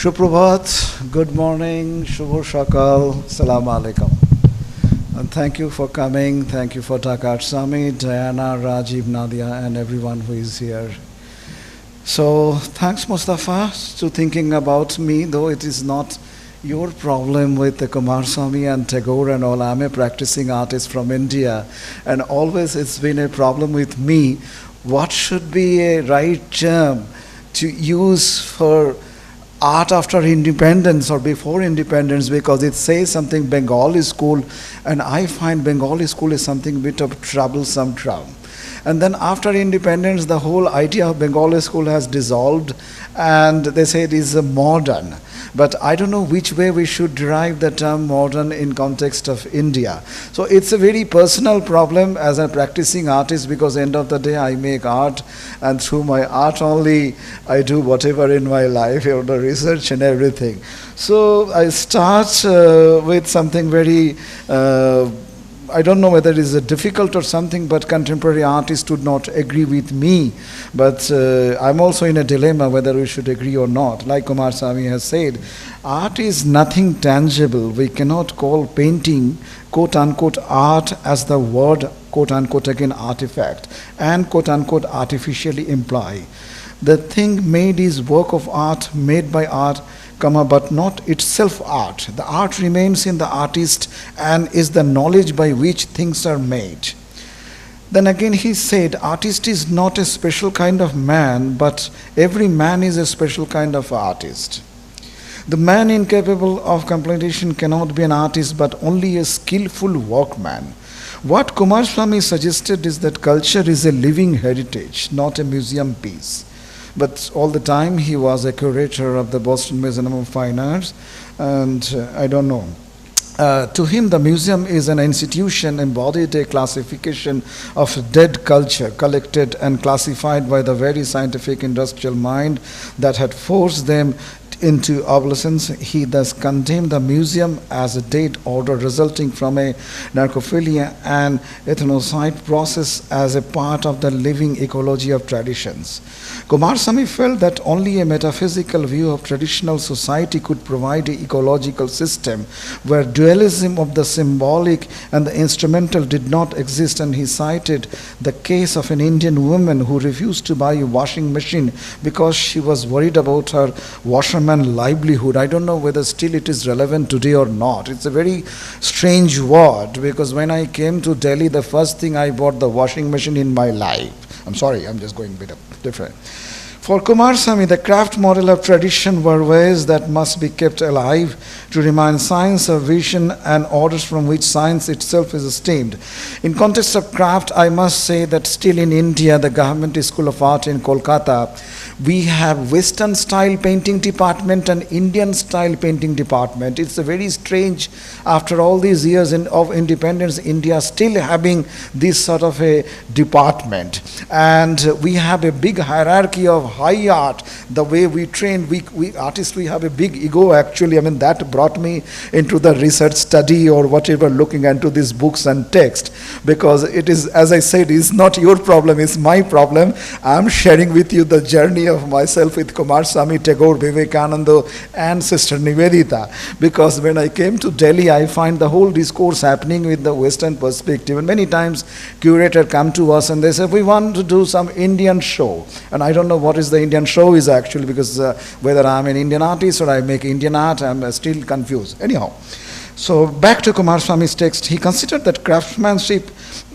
Suprabhat, good morning, Shubho Shakal, Salam Alaikum. And thank you for coming, thank you for Dhaka Samit, Diana, Rajiv, Nadia, and everyone who is here. So, thanks Mustafa to thinking about me, though it is not your problem with the Coomaraswamy and Tagore and all. I'm a practicing artist from India, and always it's been a problem with me. What should be a right term to use for art after independence or before independence, because it says something Bengali school, and I find Bengali school is something bit of troublesome term. And then after independence, the whole idea of Bengali school has dissolved, and they say it is a modern. But I don't know which way we should derive the term modern in context of India. So it's a very personal problem as a practicing artist, because end of the day I make art, and through my art only I do whatever in my life, the research and everything. So I start with something very I don't know whether it is difficult or something, but contemporary artists would not agree with me. But I'm also in a dilemma whether we should agree or not. Like Coomaraswamy has said, art is nothing tangible. We cannot call painting, quote-unquote, art as the word, quote-unquote, again, artifact, and, quote-unquote, artificially imply. The thing made is work of art, made by art, but not itself art. The art remains in the artist and is the knowledge by which things are made. Then again he said, artist is not a special kind of man, but every man is a special kind of artist. The man incapable of completion cannot be an artist, but only a skillful workman. What Coomaraswamy suggested is that culture is a living heritage, not a museum piece. But all the time he was a curator of the Boston Museum of Fine Arts, and I don't know. To him, the museum is an institution embodied a classification of dead culture, collected and classified by the very scientific industrial mind that had forced them into obsolescence. He thus condemned the museum as a dead order resulting from a narcophilia and ethnocide process as a part of the living ecology of traditions. Coomaraswamy felt that only a metaphysical view of traditional society could provide an ecological system where dualism of the symbolic and the instrumental did not exist, and he cited the case of an Indian woman who refused to buy a washing machine because she was worried about her washerman livelihood. I don't know whether still it is relevant today or not. It's a very strange word, because when I came to Delhi, the first thing I bought the washing machine in my life. I'm sorry, I'm just going a bit different. For Coomaraswamy, the craft model of tradition were ways that must be kept alive to remind science of vision and orders from which science itself is esteemed. In context of craft, I must say that still in India, the Government School of Art in Kolkata, we have Western style painting department and Indian style painting department. It's a very strange, after all these years of independence, India still having this sort of a department. And we have a big hierarchy of high art. The way we train, we artists, we have a big ego actually. I mean, that brought me into the research study or whatever, looking into these books and text, because it is, as I said, it's not your problem, it's my problem. I'm sharing with you the journey of myself with Coomaraswamy, Tagore, Vivekananda, and Sister Nivedita, because when I came to Delhi, I find the whole discourse happening with the Western perspective, and many times curators come to us and they say, we want to do some Indian show, and I don't know what is the Indian show is actually, because whether I'm an Indian artist or I make Indian art, I'm still confused. Anyhow, so back to Coomaraswamy's text, he considered that craftsmanship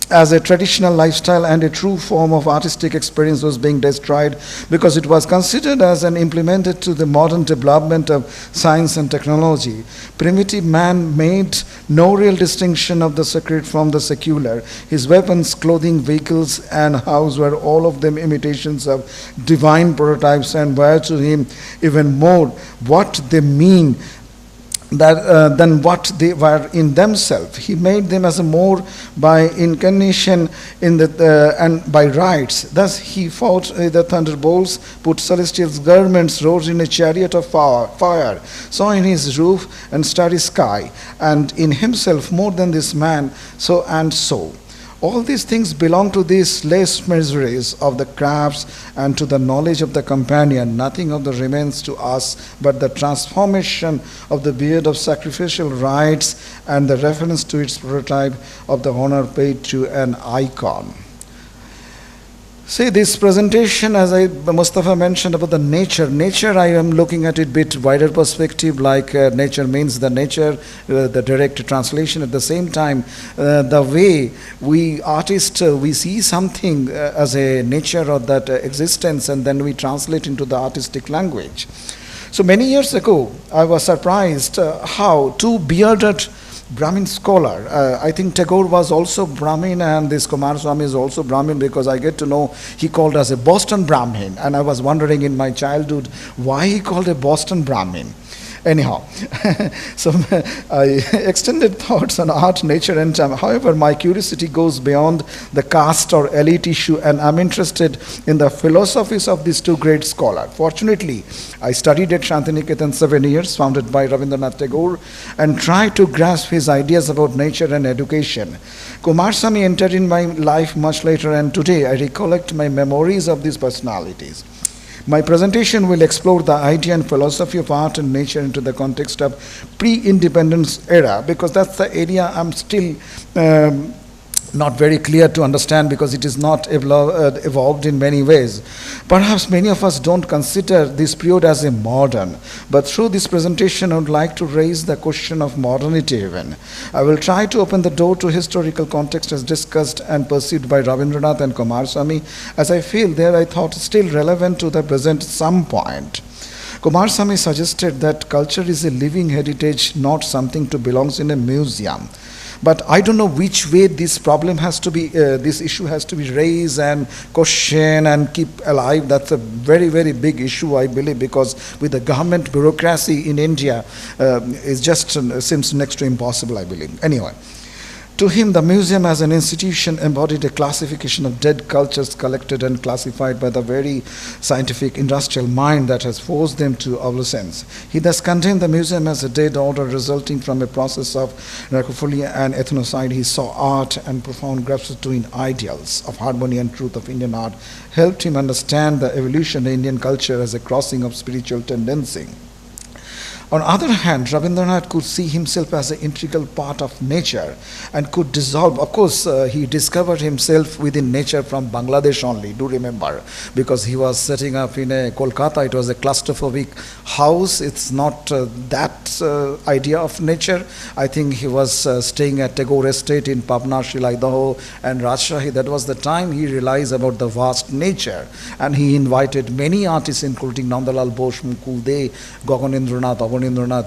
as a traditional lifestyle and a true form of artistic experience was being destroyed because it was considered as an implemented to the modern development of science and technology. Primitive man made no real distinction of the sacred from the secular. His weapons, clothing, vehicles, and house were all of them imitations of divine prototypes, and were to him even more what they mean than what they were in themselves. He made them as a more by incarnation in the and by rites. Thus he fought the thunderbolts, put celestial garments, rode in a chariot of fire, saw in his roof and starry sky, and in himself more than this man, so and so. All these things belong to these less miseries of the crafts and to the knowledge of the companion. Nothing of the remains to us but the transformation of the beard of sacrificial rites and the reference to its prototype of the honor paid to an icon. See, this presentation, as Mustafa mentioned about the nature, I am looking at it a bit wider perspective, like nature means the nature, the direct translation. At the same time, the way we artists, we see something as a nature of that existence, and then we translate into the artistic language. So many years ago, I was surprised how two bearded Brahmin scholar. I think Tagore was also Brahmin, and this Coomaraswamy is also Brahmin, because I get to know he called us a Boston Brahmin, and I was wondering in my childhood why he called a Boston Brahmin. Anyhow, so I extended thoughts on art, nature, and time. However, my curiosity goes beyond the caste or elite issue, and I'm interested in the philosophies of these two great scholars. Fortunately, I studied at Santiniketan 7 years, founded by Rabindranath Tagore, and tried to grasp his ideas about nature and education. Coomaraswamy entered in my life much later, and today I recollect my memories of these personalities. My presentation will explore the idea and philosophy of art and nature into the context of pre-independence era, because that's the area I'm still not very clear to understand, because it is not evolved in many ways. Perhaps many of us don't consider this period as a modern, but through this presentation I would like to raise the question of modernity even. I will try to open the door to historical context as discussed and perceived by Rabindranath and Coomaraswamy, as I feel I thought still relevant to the present some point. Coomaraswamy suggested that culture is a living heritage, not something to belongs in a museum. But I don't know which way this problem has to be, this issue has to be raised and questioned and keep alive. That's a very, very big issue, I believe, because with the government bureaucracy in India, it just seems next to impossible, I believe. Anyway. To him, the museum as an institution embodied a classification of dead cultures collected and classified by the very scientific industrial mind that has forced them to obsolescence. He thus contained the museum as a dead order resulting from a process of necrophilia and ethnocide. He saw art and profound grasp to in ideals of harmony and truth of Indian art, helped him understand the evolution of Indian culture as a crossing of spiritual tendency. On the other hand, Rabindranath could see himself as an integral part of nature and could dissolve. Of course, he discovered himself within nature from Bangladesh only, do remember, because he was setting up in a Kolkata. It was a claustrophobic house. It's not that idea of nature. I think he was staying at Tagore Estate in Pabna, Shilaidaho and Rajshahi. That was the time he realized about the vast nature. And he invited many artists, including Nandalal Bose, Mukul De, Gaganendranath,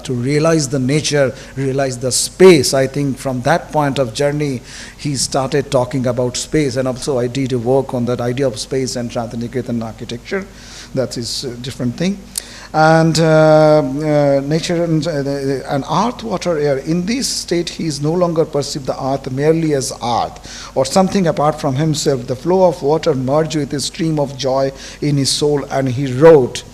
to realize the nature, realize the space. I think from that point of journey, he started talking about space, and also I did a work on that idea of space and Santiniketan architecture. That is a different thing. And nature and earth, water, air. In this state, he is no longer perceived the earth merely as earth or something apart from himself. The flow of water merged with a stream of joy in his soul, and he wrote.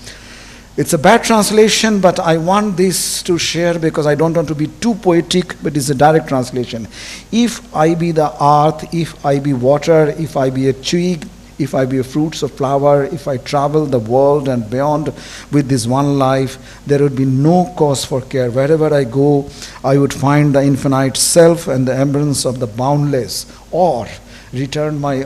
It's a bad translation, but I want this to share because I don't want to be too poetic, but it's a direct translation. If I be the earth, if I be water, if I be a twig, if I be a fruits of flower, if I travel the world and beyond with this one life, there would be no cause for care. Wherever I go, I would find the infinite self and the embrace of the boundless. Or return me,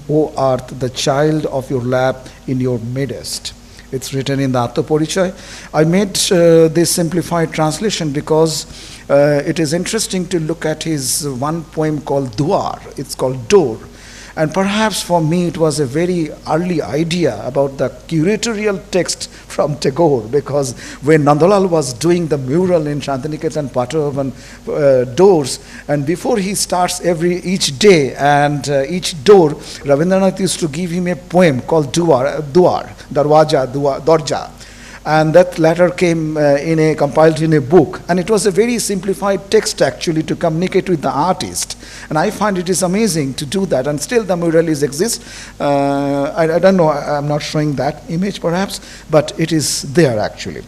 O earth, the child of your lap in your midst. It's written in the Auditorium. I made this simplified translation because it is interesting to look at his one poem called Duar. It's called Door. And perhaps for me it was a very early idea about the curatorial text from Tagore, because when Nandalal was doing the mural in Santiniketan Patavan doors, and before he starts each day and each door, Rabindranath used to give him a poem called Dorja. And that latter came compiled in a book, and it was a very simplified text actually to communicate with the artist. And I find it is amazing to do that, and still the mural exists. I don't know, I'm not showing that image perhaps, but it is there actually.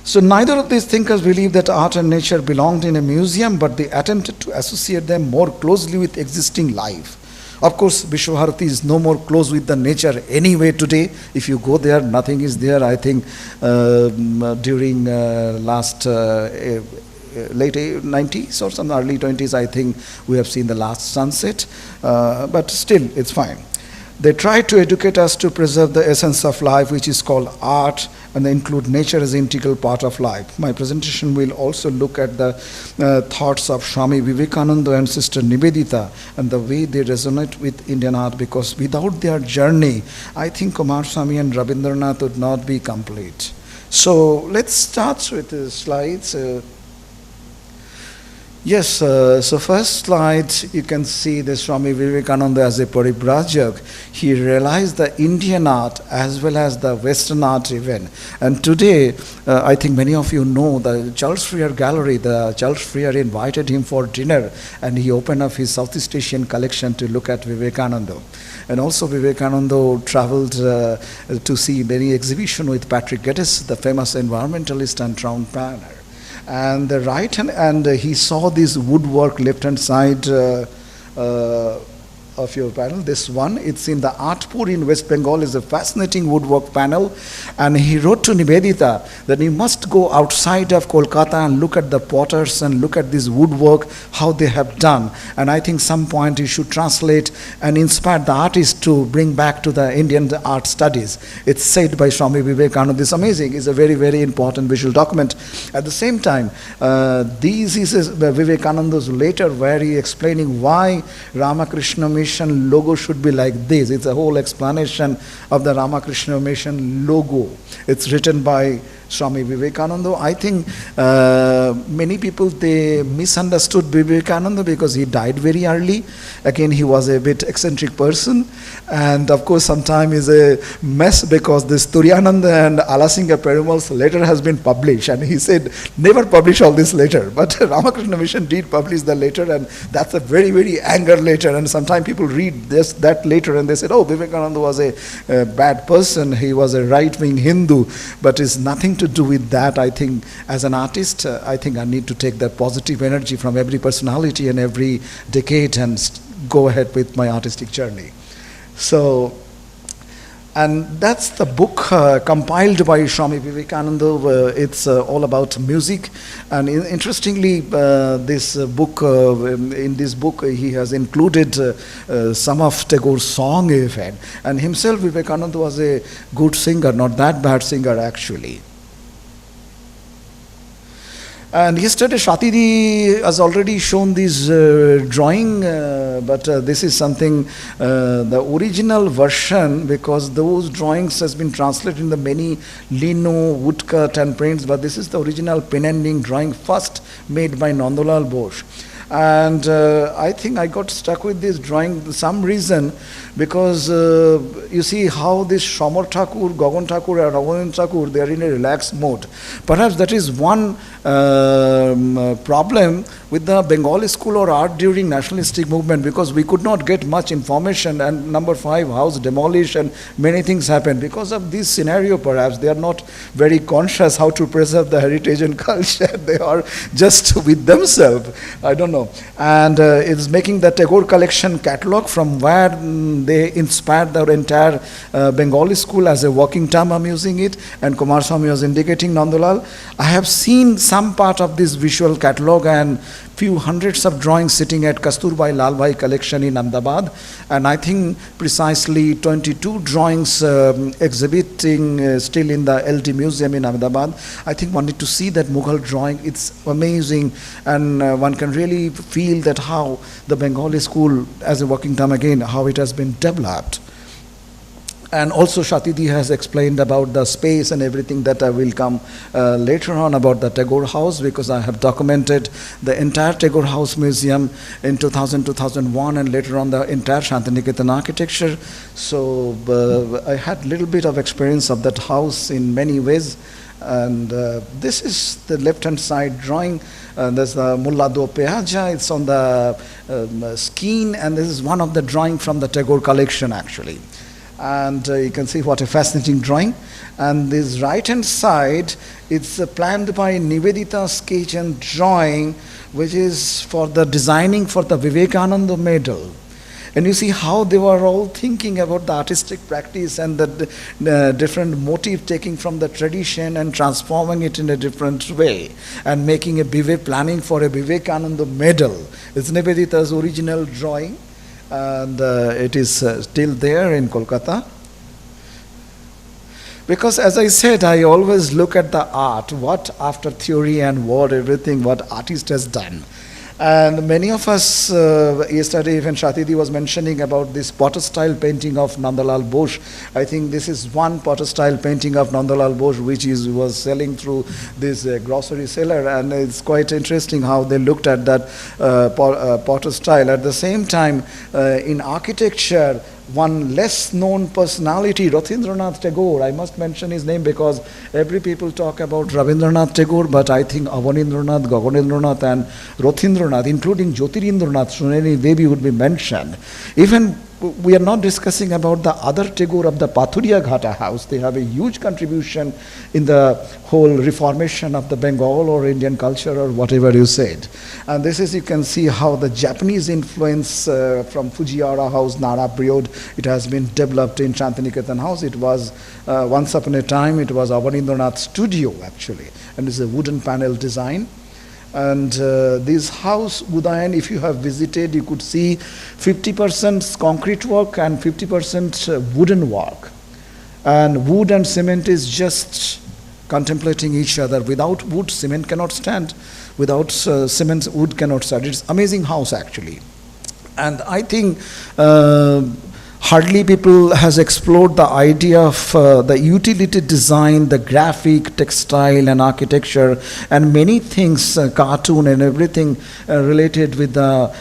So neither of these thinkers believed that art and nature belonged in a museum, but they attempted to associate them more closely with existing life. Of course, Vishwabharati is no more close with the nature anyway today. If you go there, nothing is there. I think during last late 90s or some early 20s, I think we have seen the last sunset. But still, it's fine. They try to educate us to preserve the essence of life, which is called art, and they include nature as an integral part of life. My presentation will also look at the thoughts of Swami Vivekananda and Sister Nivedita and the way they resonate with Indian art, because without their journey, I think Coomaraswamy and Rabindranath would not be complete. So let's start with the slides. Yes, so first slide, you can see the Swami Vivekananda as a Paribrajak. He realized the Indian art as well as the Western art even. And today, I think many of you know the Charles Freer Gallery, the Charles Freer invited him for dinner, and he opened up his Southeast Asian collection to look at Vivekananda. And also Vivekananda traveled to see many exhibitions with Patrick Geddes, the famous environmentalist and town planner. And the right hand, and he saw this woodwork left hand side of your panel. This one, it's in the Artpur in West Bengal, is a fascinating woodwork panel. And he wrote to Nivedita that you must go outside of Kolkata and look at the potters and look at this woodwork, how they have done. And I think some point you should translate and inspire the artist to bring back to the Indian art studies. It's said by Swami Vivekananda. This amazing is a very, very important visual document. At the same time, this is Vivekananda's letter where he explaining why Ramakrishna Mission logo should be like this. It's a whole explanation of the Ramakrishna Mission logo. It's written by Swami Vivekananda. I think many people, they misunderstood Vivekananda because he died very early. Again, he was a bit eccentric person, and of course sometime is a mess because this Turiyananda and Alasinga Perumal's letter has been published, and he said never publish all this letter, but Ramakrishna Mission did publish the letter, and that's a very, very anger letter. And sometimes people read that letter and they said, oh, Vivekananda was a bad person, he was a right-wing Hindu, but it's nothing to do with that. I think as an artist, I think I need to take that positive energy from every personality and every decade and go ahead with my artistic journey. So, and that's the book compiled by Swami Vivekananda. It's all about music, and interestingly, this book, in this book, he has included some of Tagore's song even. And himself, Vivekananda was a good singer, not that bad singer actually. And yesterday Shatidi has already shown this drawing, but this is something, the original version, because those drawings has been translated in the many lino, woodcut and prints, but this is the original pen ending drawing first made by Nandalal Bose. And I think I got stuck with this drawing for some reason, because you see how this Shamar Thakur, Gagan Thakur and Rabindranath Tagore, they are in a relaxed mode. Perhaps that is one problem with the Bengali school or art during nationalistic movement, because we could not get much information, and number 5, house demolished and many things happened. Because of this scenario, perhaps they are not very conscious how to preserve the heritage and culture. They are just with themselves. I don't know. And it's making the Tagore collection catalog from where they inspired their entire Bengali school as a working term. I'm using it, and Coomaraswamy was indicating Nandalal. I have seen some part of this visual catalog and few hundreds of drawings sitting at Kasturbai Lalbhai collection in Ahmedabad, and I think precisely 22 drawings exhibiting still in the LD Museum in Ahmedabad. I think one need to see that Mughal drawing. It's amazing, and one can really feel that how the Bengali school as a working term again, how it has been developed. And also Shatidi has explained about the space and everything that I will come later on about the Tagore House, because I have documented the entire Tagore House Museum in 2000-2001, and later on the entire Santiniketan architecture. So I had a little bit of experience of that house in many ways. And this is the left-hand side drawing. There's the Mullado Peaja. It's on the skein, and this is one of the drawing from the Tagore collection actually. And you can see what a fascinating drawing. And this right hand side, it's planned by Nivedita sketch and drawing, which is for the designing for the Vivekananda medal. And you see how they were all thinking about the artistic practice and the different motive taking from the tradition and transforming it in a different way and making a planning for a Vivekananda medal. It's Nivedita's original drawing, and it is still there in Kolkata. Because as I said, I always look at the art, what after theory and what everything, what artist has done. And many of us, yesterday even Shatidi was mentioning about this potter style painting of Nandalal Bose. I think this is one potter style painting of Nandalal Bose which was selling through this grocery seller, and it's quite interesting how they looked at that potter style. At the same time, in architecture, one less known personality, Rabindranath Tagore. I must mention his name because every people talk about Rabindranath Tagore, but I think Avanindranath, Gaganendranath and Rabindranath, including Jyotirindranath, Suneni Devi would be mentioned. Even we are not discussing about the other Tagore of the Pathuria Ghata house. They have a huge contribution in the whole reformation of the Bengal or Indian culture or whatever you said. And this is, you can see how the Japanese influence from Fujiwara house, Nara period, it has been developed in Santiniketan house. It was, once upon a time, it was Avanindranath studio actually. And it's a wooden panel design. And this house, Udayan, if you have visited, you could see 50% concrete work and 50% wooden work. And wood and cement is just contemplating each other. Without wood, cement cannot stand. Without cement, wood cannot stand. It's amazing house actually. And I think hardly people has explored the idea of the utility design, the graphic, textile and architecture and many things, cartoon and everything related with the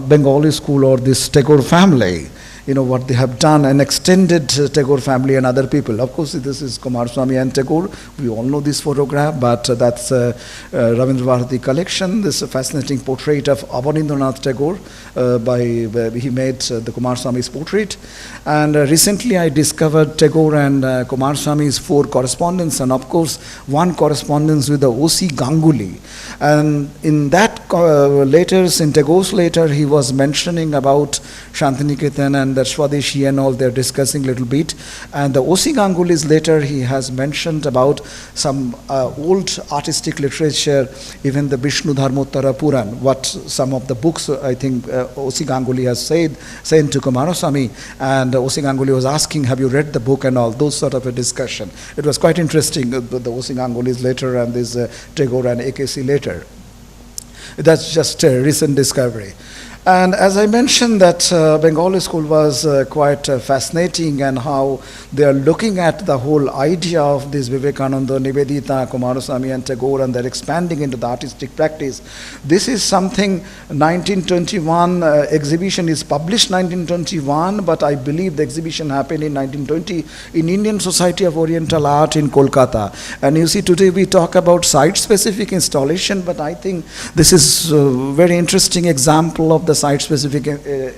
Bengali school or this Tagore family. You know, what they have done, an extended Tagore family and other people. Of course, this is Coomaraswamy and Tagore. We all know this photograph, but that's Ravindra Bharati collection. This fascinating portrait of Avanindranath Tagore he made the Coomaraswamy's portrait. And recently I discovered Tagore and Coomaraswamy's 4 correspondence, and of course, one correspondence with the O.C. Ganguly. And in that letters, in Tagore's letter, he was mentioning about Santiniketan and the Swadeshi and all. They're discussing a little bit. And the O.C. Ganguly's letter, he has mentioned about some old artistic literature, even the Vishnu Dharmottara Puran, what some of the books I think O.C. Ganguly has sent to Coomaraswamy. And O.C. Ganguly was asking, have you read the book and all, those sort of a discussion. It was quite interesting, the O.C. Ganguly's letter and this Tagore and AKC letter. That's just a recent discovery. And as I mentioned that Bengali school was quite fascinating, and how they are looking at the whole idea of this Vivekananda, Nivedita, Coomaraswamy and Tagore, and they're expanding into the artistic practice. This is something 1921 exhibition is published 1921, but I believe the exhibition happened in 1920 in Indian Society of Oriental Art in Kolkata. And you see, today we talk about site-specific installation, but I think this is a very interesting example of the site-specific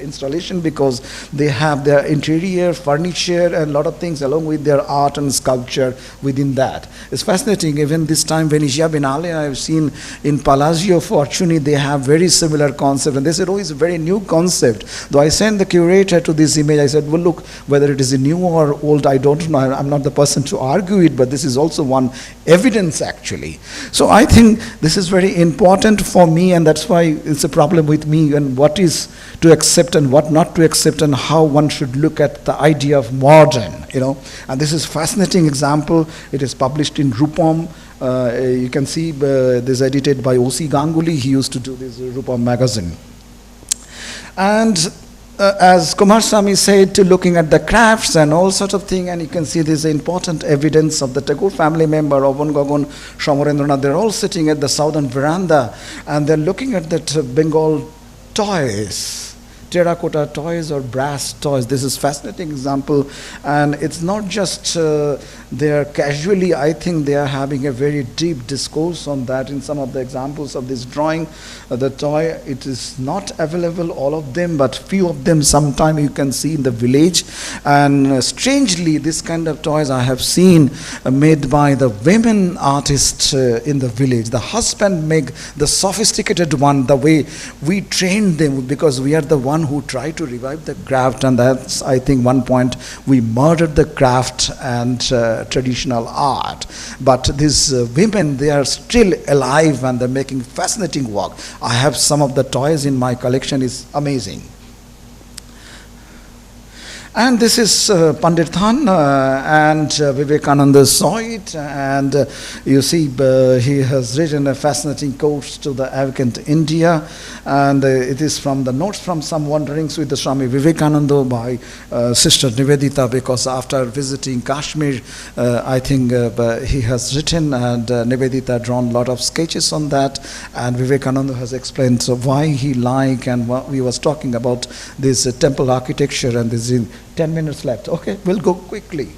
installation, because they have their interior, furniture and a lot of things along with their art and sculpture within that. It's fascinating. Even this time Venezia Biennale, I have seen in Palazzo Fortuny, they have very similar concept, and they said, oh, it's a very new concept. Though I sent the curator to this image, I said, well, look, whether it is new or old, I don't know. I'm not the person to argue it, but this is also one evidence actually. So I think this is very important for me, and that's why it's a problem with me, and what is to accept and what not to accept, and how one should look at the idea of modern, you know. And this is fascinating example. It is published in Rupam. You can see this is edited by O.C. Ganguly. He used to do this Rupam magazine. And as Coomaraswamy said, to looking at the crafts and all sorts of things, and you can see this important evidence of the Tagore family member, Ovan Gagan, Shamarendranath. They're all sitting at the southern veranda, and they're looking at that Bengal toys, terracotta toys or brass toys. This is fascinating example, and it's not just they are casually, I think they are having a very deep discourse on that in some of the examples of this drawing. The toy, it is not available all of them, but few of them sometime you can see in the village. And strangely, this kind of toys I have seen made by the women artists in the village. The husband make the sophisticated one the way we train them, because we are the one who try to revive the craft, and that's, I think, one point we murdered the craft and traditional art. But these women, they are still alive and they're making fascinating work. I have some of the toys in my collection, is amazing. And this is Pandit Than, and Vivekananda saw it, and you see he has written a fascinating course to the Advocate India, and it is from the notes from some wanderings with the Swami Vivekananda by Sister Nivedita, because after visiting Kashmir, I think he has written, and Nivedita drawn a lot of sketches on that, and Vivekananda has explained why he like, and what we was talking about this temple architecture, and this in 10 minutes left. Okay, we'll go quickly.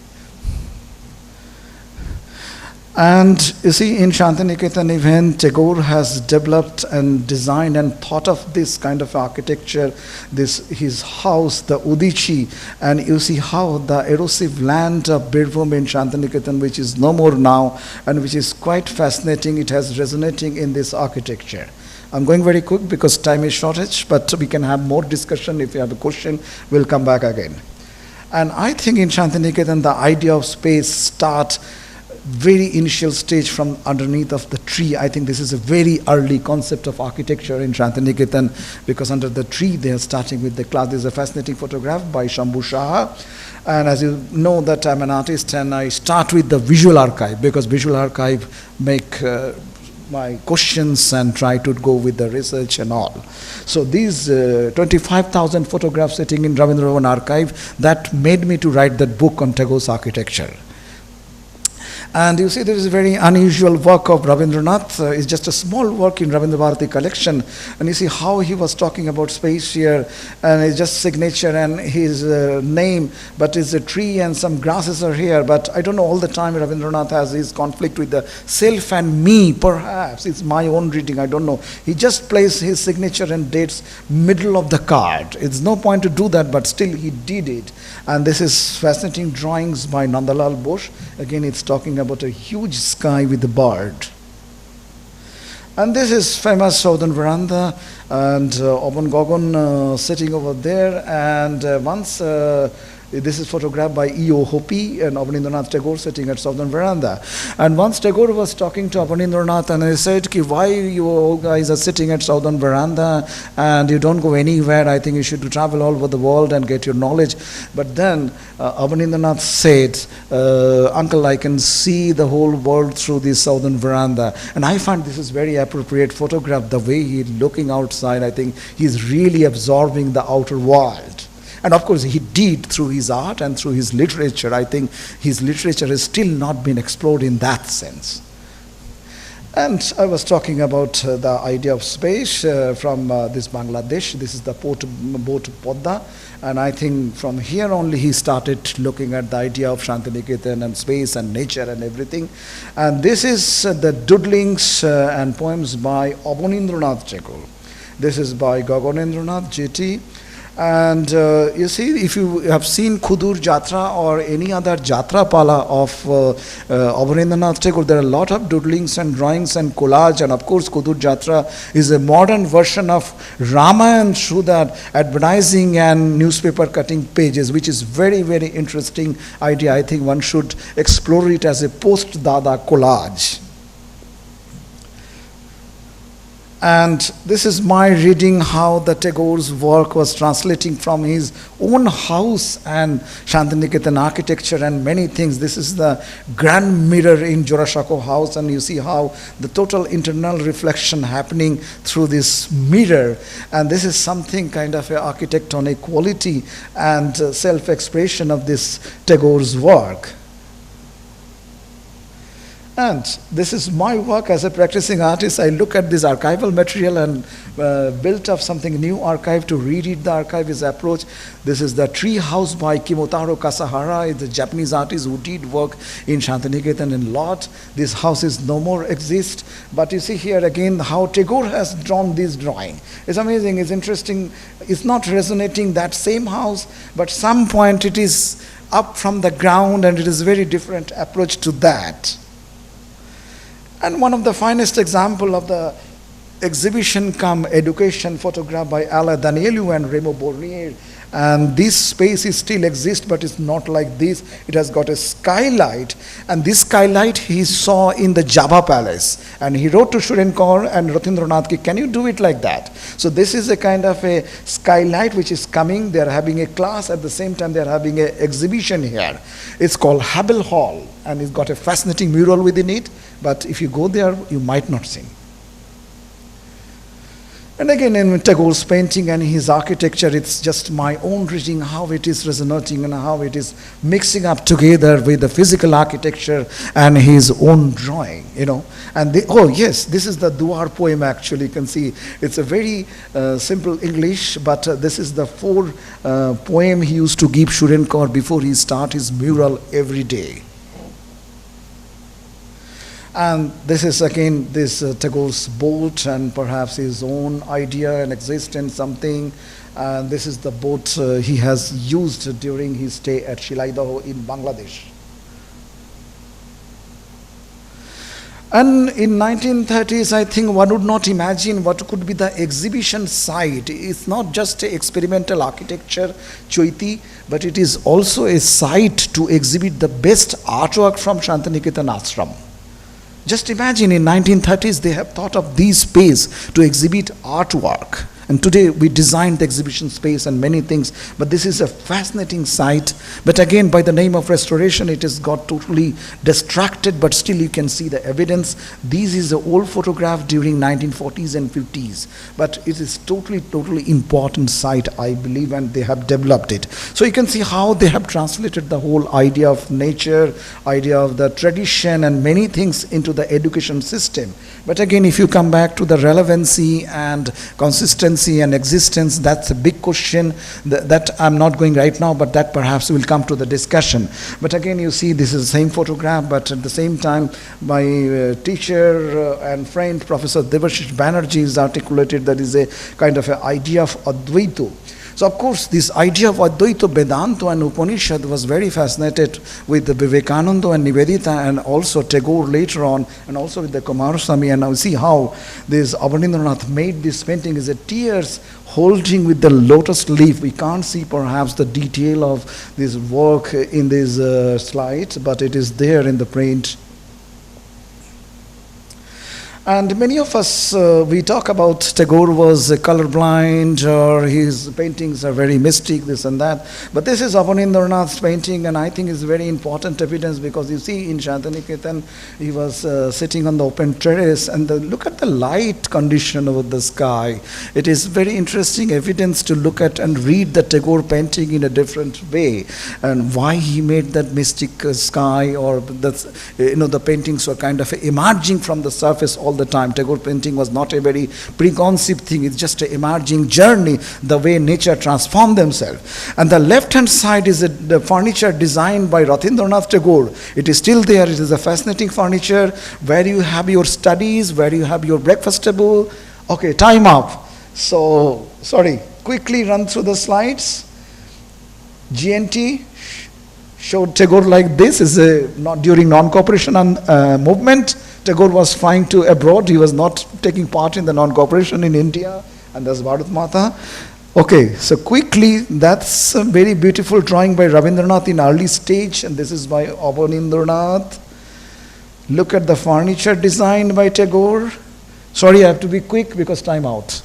And you see, in Santiniketan even, Tagore has developed and designed and thought of this kind of architecture, this his house, the Udichi, and you see how the erosive land of Birbhum in Santiniketan, which is no more now, and which is quite fascinating, it has resonating in this architecture. I'm going very quick because time is shortage, but we can have more discussion. If you have a question, we'll come back again. And I think in Santiniketan, the idea of space starts very initial stage from underneath of the tree. I think this is a very early concept of architecture in Santiniketan, because under the tree they are starting with the class. There's a fascinating photograph by Shambhu Shah. And as you know that I'm an artist, and I start with the visual archive, because visual archive make my questions and try to go with the research and all. So these 25,000 photographs sitting in Rabindranath archive, that made me to write that book on Tagore's architecture. And you see, there is a very unusual work of Rabindranath. It's just a small work in Rabindra Bharati collection. And you see how he was talking about space here, and it's just signature and his name, but it's a tree and some grasses are here. But I don't know, all the time Rabindranath has his conflict with the self and me, perhaps. It's my own reading, I don't know. He just placed his signature and dates middle of the card. It's no point to do that, but still he did it. And this is fascinating drawings by Nandalal Bose. Again, it's talking about a huge sky with a bird. And this is famous southern veranda, and Oban Gogon sitting over there, and once this is photographed by E.O. Hopi and Rabindranath Tagore sitting at southern veranda. And once Tagore was talking to Rabindranath, and he said, Ki, why you guys are sitting at southern veranda and you don't go anywhere? I think you should travel all over the world and get your knowledge. But then Rabindranath said, Uncle, I can see the whole world through this southern veranda. And I find this is very appropriate photograph, the way he's looking outside. I think he's really absorbing the outer world. And of course, he did through his art and through his literature. I think his literature has still not been explored in that sense. And I was talking about the idea of space from this Bangladesh. This is the boat Podda. And I think from here only he started looking at the idea of Santiniketan and space and nature and everything. And this is the doodlings and poems by Rabindranath Tagore. This is by Gaganendranath Jeti. And you see, if you have seen Khudur Jatra or any other Jatra Pala of Rabindranath Tagore, there are a lot of doodlings and drawings and collage. And of course, Khudur Jatra is a modern version of Ramayana through that advertising and newspaper cutting pages, which is very, very interesting idea. I think one should explore it as a post-Dada collage. And this is my reading how the Tagore's work was translating from his own house and Santiniketan architecture and many things. This is the grand mirror in Jorashako house, and you see how the total internal reflection happening through this mirror. And this is something kind of an architectonic quality and self-expression of this Tagore's work. And this is my work as a practicing artist. I look at this archival material and built up something new archive to reread the archivist approach. This is the tree house by Kimotaro Kasahara, the Japanese artist who did work in Santiniketan in lot. This house is no more exist. But you see here again how Tagore has drawn this drawing. It's amazing, it's interesting. It's not resonating that same house, but some point it is up from the ground and it is very different approach to that. And one of the finest example of the exhibition come education photograph by Alain Danielou and Remo Bornier. And this space is still exists, but it's not like this. It has got a skylight, and this skylight he saw in the Java Palace. And he wrote to Shurenkor and Rabindranath Ki, can you do it like that? So this is a kind of a skylight which is coming. They are having a class at the same time. They are having an exhibition here. It's called Habel Hall, and it's got a fascinating mural within it. But if you go there, you might not see. And again, in Tagore's painting and his architecture, it's just my own reading how it is resonating and how it is mixing up together with the physical architecture and his own drawing, you know. And oh yes, this is the Duar poem actually. You can see it's a very simple English, but this is the 4 poem he used to give Shurenkor before he start his mural every day. And this is again this Tagore's boat and perhaps his own idea and existence something. And this is the boat he has used during his stay at Shilaidaho in Bangladesh. And in 1930s, I think one would not imagine what could be the exhibition site. It's not just a experimental architecture, Choiti, but it is also a site to exhibit the best artwork from Santiniketan Ashram. Just imagine in 1930s they have thought of this space to exhibit artwork. And today we designed the exhibition space and many things, but this is a fascinating site. But again, by the name of restoration, it has got totally distracted, but still you can see the evidence. This is an old photograph during 1940s and 50s, but it is totally important site, I believe, and they have developed it. So you can see how they have translated the whole idea of nature, idea of the tradition and many things into the education system. But again, if you come back to the relevancy and consistency and existence, that's a big question that I'm not going right now, but that perhaps will come to the discussion. But again, you see this is the same photograph, but at the same time my teacher and friend Professor Devashish Banerjee has articulated that is a kind of an idea of Advaita. So of course this idea of Advaita, Vedanta and Upanishad was very fascinated with the Vivekananda and Nivedita and also Tagore later on, and also with the Coomaraswamy. And now see how this Rabindranath made this painting is a tears holding with the lotus leaf. We can't see perhaps the detail of this work in this slide, but it is there in the print. And many of us, we talk about Tagore was colorblind or his paintings are very mystic, this and that. But this is Rabindranath's painting, and I think it's very important evidence because you see in Santiniketan, he was sitting on the open terrace and look at the light condition over the sky. It is very interesting evidence to look at and read the Tagore painting in a different way and why he made that mystic sky, or that's, the paintings were kind of emerging from the surface all the time. Tagore painting was not a very preconceived thing. It's just an emerging journey, the way nature transformed themselves. And the left hand side is the furniture designed by Rabindranath Tagore. It is still there. It is a fascinating furniture where you have your studies, where you have your breakfast table. Okay, time up. So, sorry, quickly run through the slides. GNT showed Tagore like this. Is not during non-cooperation movement. Tagore was flying to abroad. He was not taking part in the non-cooperation in India, and that's Bharat Mata. Okay, so quickly, that's a very beautiful drawing by Rabindranath in early stage, and this is by Rabindranath. Look at the furniture designed by Tagore. Sorry, I have to be quick because time out.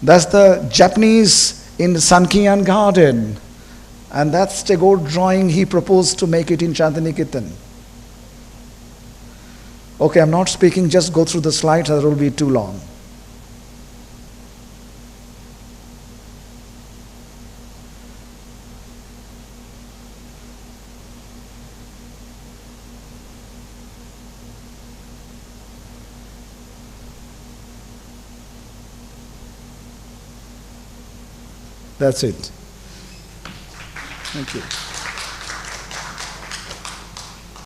That's the Japanese in the Sankiyan garden, and that's Tagore drawing. He proposed to make it in Santiniketan. Okay, I'm not speaking, just go through the slides, that will be too long. That's it. Thank you.